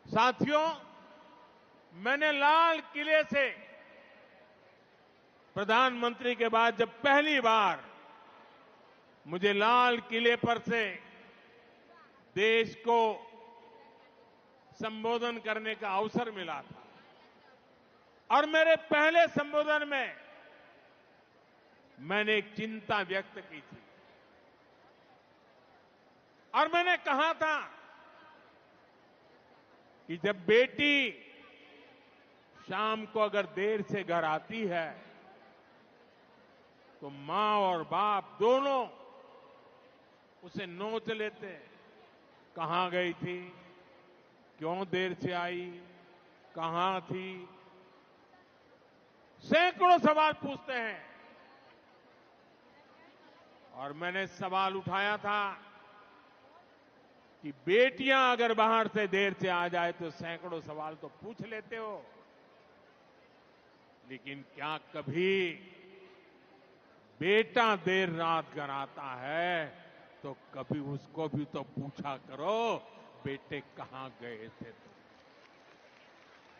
साथियों, मैंने लाल किले से प्रधानमंत्री के बाद जब पहली बार मुझे लाल किले पर से देश को संबोधन करने का अवसर मिला था और मेरे पहले संबोधन में मैंने एक चिंता व्यक्त की थी और मैंने कहा था कि जब बेटी शाम को अगर देर से घर आती है तो मां और बाप दोनों उसे नोच लेते हैं। कहां गई थी, क्यों देर से आई, कहां थी, सैकड़ों सवाल पूछते हैं। और मैंने सवाल उठाया था कि बेटियां अगर बाहर से देर से आ जाए तो सैकड़ों सवाल तो पूछ लेते हो, लेकिन क्या कभी बेटा देर रात घर आता है तो कभी उसको भी तो पूछा करो, बेटे कहां गए थे तुम,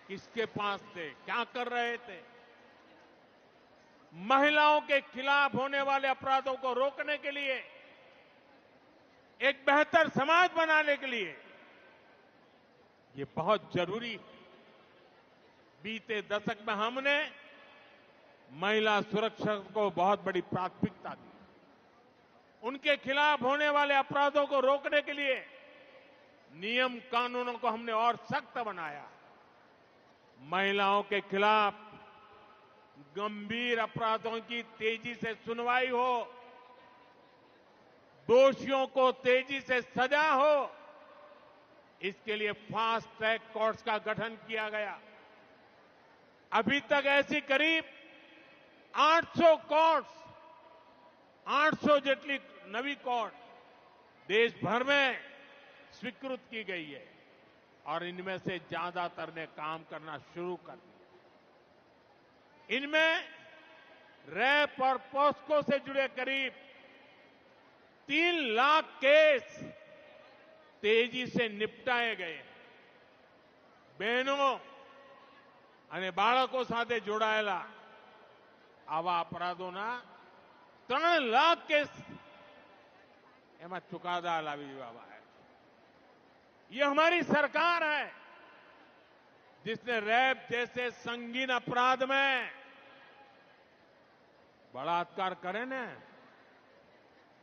किसके पास थे, क्या कर रहे थे। महिलाओं के खिलाफ होने वाले अपराधों को रोकने के लिए, एक बेहतर समाज बनाने के लिए ये बहुत जरूरी है। बीते दशक में हमने महिला सुरक्षा को बहुत बड़ी प्राथमिकता दी। उनके खिलाफ होने वाले अपराधों को रोकने के लिए नियम कानूनों को हमने और सख्त बनाया। महिलाओं के खिलाफ गंभीर अपराधों की तेजी से सुनवाई हो, दोषियों को तेजी से सजा हो, इसके लिए फास्ट ट्रैक कोर्ट्स का गठन किया गया। अभी तक ऐसी करीब 800 कोर्ट्स, 800 जेटली नवी कोर्ट देश भर में स्वीकृत की गई है और इनमें से ज्यादातर ने काम करना शुरू कर दिया। इनमें रैप और पॉस्को से जुड़े करीब 3 लाख केस तेजी से निपटाए गए। बहनों અને બાળકો સાથે જોડાયેલા આવા અપરાધોના 3 લાખ કેસ એમાં ચુકાદા લાવી દેવામાં આવ્યા છે। ये हमारी सरकार है जिसने रैप जैसे संगीन अपराध में बलात्कार करे ने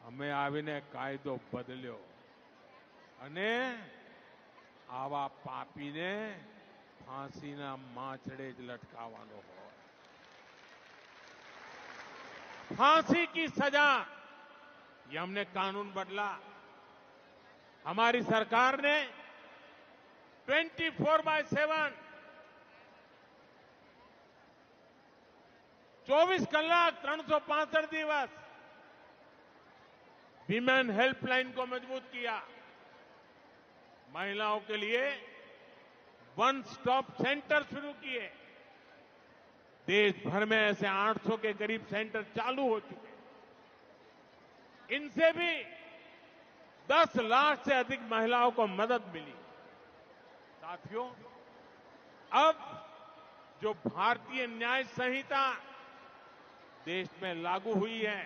અમે આવીને કાયદો બદલ્યો અને આવા પાપીને फांसीना माछड़े ज लटकावानो हो। फांसी की सजा, ये हमने कानून बदला। हमारी सरकार ने 24/7 24 कलाक 365 दिवस विमेन हेल्पलाइन को मजबूत किया। महिलाओं के लिए वन स्टॉप सेंटर शुरू किए। देश भर में ऐसे 800 के करीब सेंटर चालू हो चुके हैं। इनसे भी 10 लाख से अधिक महिलाओं को मदद मिली। साथियों, अब जो भारतीय न्याय संहिता देश में लागू हुई है,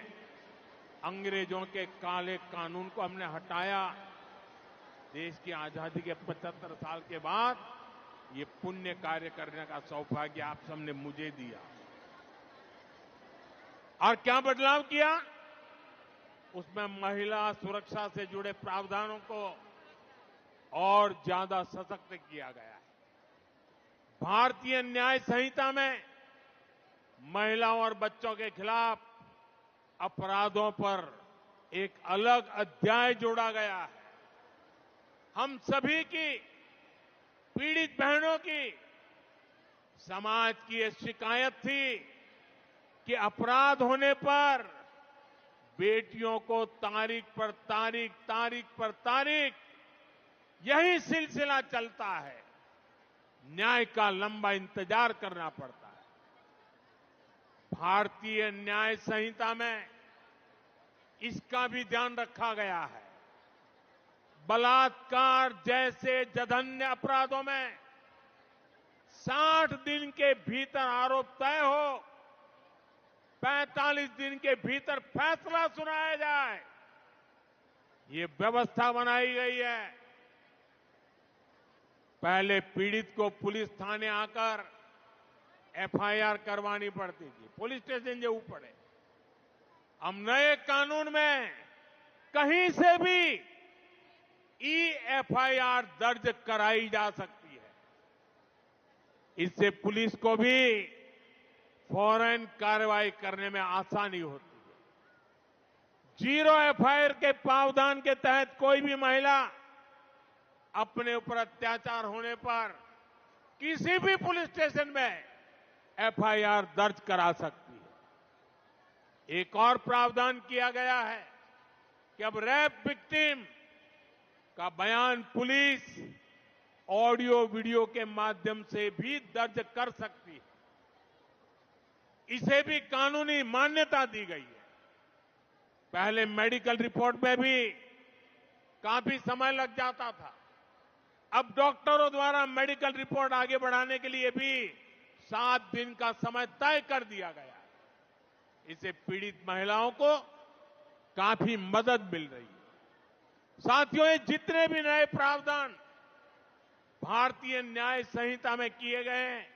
अंग्रेजों के काले कानून को हमने हटाया। देश की आजादी के 75 साल के बाद ये पुण्य कार्य करने का सौभाग्य आप सबने मुझे दिया। और क्या बदलाव किया? उसमें महिला सुरक्षा से जुड़े प्रावधानों को और ज्यादा सशक्त किया गया है। भारतीय न्याय संहिता में महिलाओं और बच्चों के खिलाफ अपराधों पर एक अलग अध्याय जोड़ा गया है। हम सभी की, पीड़ित बहनों की, समाज की ये शिकायत थी कि अपराध होने पर बेटियों को तारीख पर तारीख, तारीख पर तारीख यही सिलसिला चलता है। न्याय का लंबा इंतजार करना पड़ता है। भारतीय न्याय संहिता में इसका भी ध्यान रखा गया है। बलात्कार जैसे जघन्य अपराधों में 60 दिन के भीतर आरोप तय हो, 45 दिन के भीतर फैसला सुनाया जाए, ये व्यवस्था बनाई गई है। पहले पीड़ित को पुलिस थाने आकर एफआईआर करवानी पड़ती थी, पुलिस स्टेशन जरूर पड़े। अब नए कानून में कहीं से भी एफआईआर दर्ज कराई जा सकती है। इससे पुलिस को भी फौरन कार्रवाई करने में आसानी होती है। जीरो एफआईआर के प्रावधान के तहत कोई भी महिला अपने ऊपर अत्याचार होने पर किसी भी पुलिस स्टेशन में एफआईआर दर्ज करा सकती है। एक और प्रावधान किया गया है कि अब रेप विक्टिम का बयान पुलिस ऑडियो वीडियो के माध्यम से भी दर्ज कर सकती है। इसे भी कानूनी मान्यता दी गई है। पहले मेडिकल रिपोर्ट में भी काफी समय लग जाता था, अब डॉक्टरों द्वारा मेडिकल रिपोर्ट आगे बढ़ाने के लिए भी 7 दिन का समय तय कर दिया गया है। इससे पीड़ित महिलाओं को काफी मदद मिल रही है। साथियों, ये जितने भी नए प्रावधान भारतीय न्याय संहिता में किए गए हैं,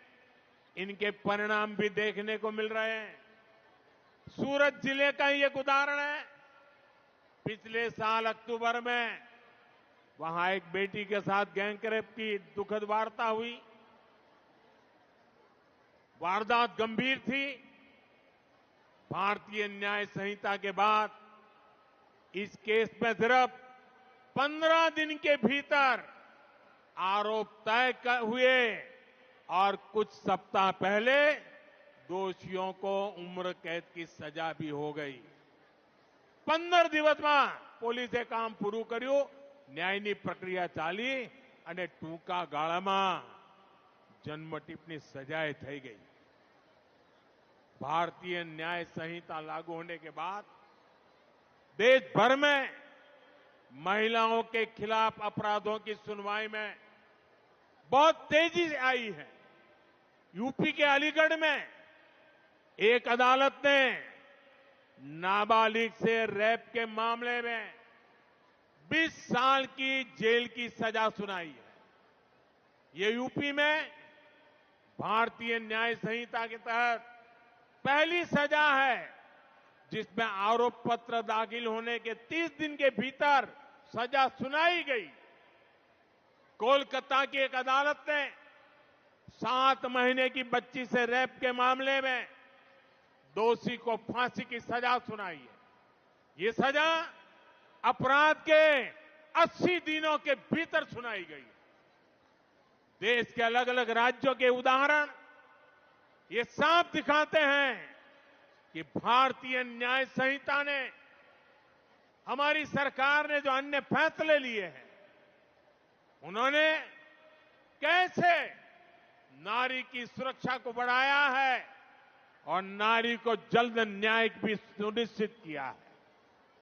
इनके परिणाम भी देखने को मिल रहे हैं। सूरत जिले का ही एक उदाहरण है। पिछले साल अक्टूबर में वहां एक बेटी के साथ गैंग रेप की दुखद वार्ता हुई। वारदात गंभीर थी। भारतीय न्याय संहिता के बाद इस केस में सिर्फ 15 दिन के भीतर आरोप तय हुए और कुछ सप्ताह पहले दोषियों को उम्र कैद की सजा भी हो गई। 15 દિવસ में પોલીસે કામ પૂરું કર્યું, ન્યાયની પ્રક્રિયા ચાલી અને ટૂંકા ગાળામાં જન્મટીપની સજાએ થઈ ગઈ। भारतीय न्याय संहिता लागू होने के बाद देश भर में महिलाओं के खिलाफ अपराधों की सुनवाई में बहुत तेजी से आई है। यूपी के अलीगढ़ में एक अदालत ने नाबालिग से रेप के मामले में 20 साल की जेल की सजा सुनाई है। ये यूपी में भारतीय न्याय संहिता के तहत पहली सजा है जिसमें आरोप पत्र दाखिल होने के 30 दिन के भीतर सजा सुनाई गई। कोलकाता की एक अदालत ने 7 महीने की बच्ची से रेप के मामले में दोषी को फांसी की सजा सुनाई है। ये सजा अपराध के 80 दिनों के भीतर सुनाई गई। देश के अलग अलग राज्यों के उदाहरण ये साफ दिखाते हैं कि भारतीय न्याय संहिता ने, हमारी सरकार ने जो अन्य फैसले लिए हैं, उन्होंने कैसे नारी की सुरक्षा को बढ़ाया है और नारी को जल्द न्याय भी सुनिश्चित किया है।